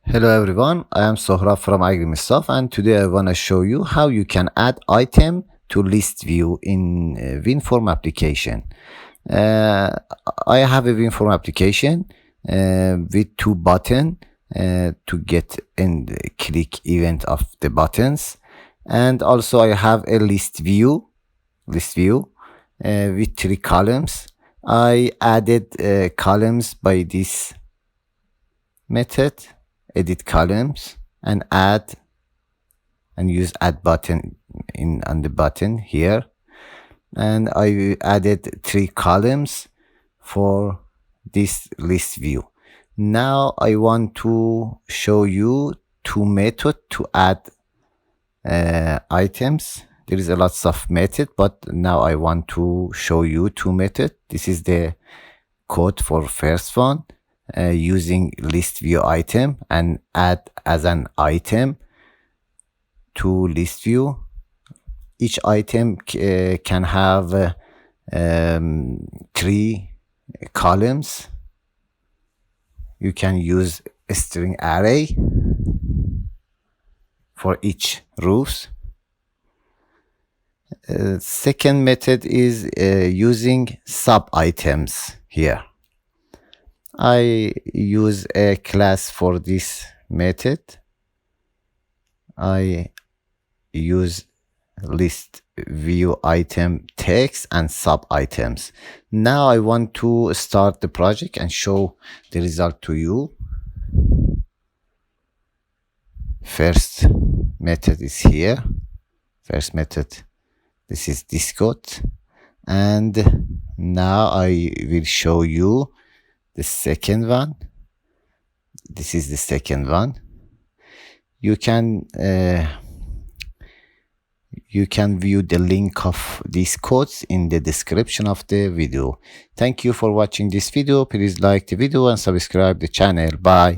Hello everyone, I am Sohra from Agrimistaf, and today I want to show you how you can add item to Listview in Winform application. Uh, I have a Winform application with two buttons to get and click event of the buttons, and also I have a list view with three columns. I added columns by this method, edit columns, and add and use add button on the button here, and I added three columns for this list view. Now I want to show you two methods to add items. There is a lots of method, but now I want to show you two methods. This is the code for first one, using list view item and add as an item to list view. Each item can have three columns. You can use a string array for each rows. Second method is using subitems here. I use a class for this method. I use list view item text and subitems. Now I want to start the project and show the result to you. First method is here. First method, this is this code, and now I will show you the second one. This is the second one. You can view the link of these codes in the description of the video. Thank you for watching this video. Please like the video and subscribe the channel. Bye.